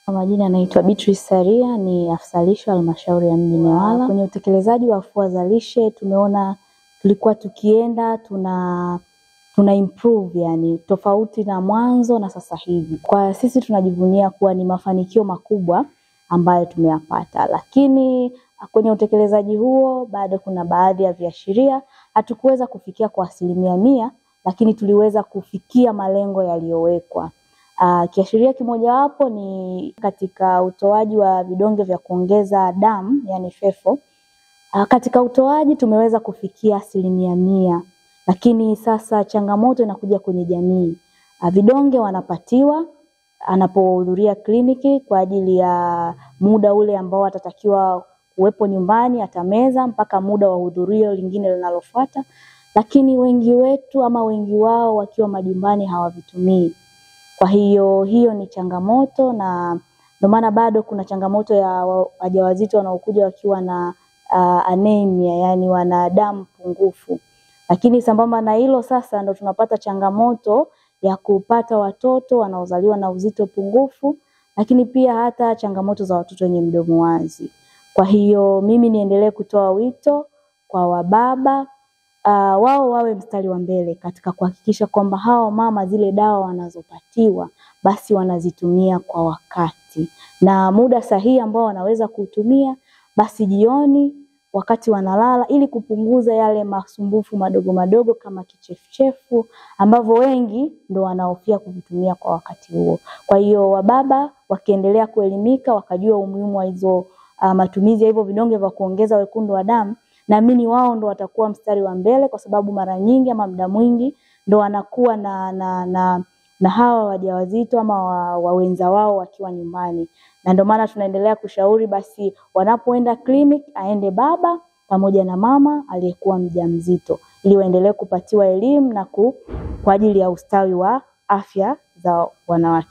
Kwa majina naitwa Beatrice Saria, ni afisa lishe halmashauri ya mji Newala. Kwenye utekelezaji wa afua za lishe tumeona tulikuwa tukienda tuna improve, yani tofauti na mwanzo na sasa hivi. Kwa sisi tunajivunia kuwa ni mafanikio makubwa ambayo tumeyapata, lakini kwenye utekelezaji huo bado kuna baadhi ya viashiria hatukuweza kufikia kwa 100%, lakini tuliweza kufikia malengo yaliyowekwa. Kiashiria kimojawapo ni katika utoaji wa vidonge vya kuongeza damu, yani FeFo. Katika utoaji tumeweza kufikia 100%, lakini sasa changamoto inakuja kwenye jamii. Vidonge wanapatiwa anapohudhuria kliniki kwa ajili ya muda ule ambao atatakiwa kuwepo nyumbani, atameza mpaka muda wa hudhurio lingine linalofuata, lakini wengi wetu ama wengi wao wakiwa majumbani hawavitumii. Kwa hiyo ni changamoto, na ndio maana bado kuna changamoto ya wajawazito wanaokuja wakiwa na anemia, yani wana damu pungufu. Lakini sambamba na hilo sasa ndo tunapata changamoto ya kupata watoto wanaozaliwa na uzito pungufu, lakini pia hata changamoto za watoto wenye mdomo wazi. Kwa hiyo mimi niendelee kutoa wito kwa wababa, wao wawe mstari wa mbele katika kuhakikisha kwamba hao mama zile dawa wanazopatiwa basi wanazitumia kwa wakati na muda sahihi ambao wanaweza kutumia, basi jioni wakati wanalala, ili kupunguza yale masumbufu madogo madogo kama kichefuchefu ambavyo wengi ndo wanaofia kuvitumia kwa wakati huo. Kwa hiyo wababa wakiendelea kuelimika, wakajua umuhimu wa hizo matumizi ya hivyo vidonge vya kuongeza wekundu wa damu, naamini wao ndo watakuwa mstari wa mbele, kwa sababu mara nyingi ama muda mwingi ndo wanakuwa na hawa wajawazito ama wawenza wao wakiwa nyumbani. Na ndio maana tunaendelea kushauri basi wanapoenda clinic aende baba pamoja na mama aliyekuwa mjamzito, ili waendelee kupatiwa elimu na kwa ajili ya ustawi wa afya za wanawake.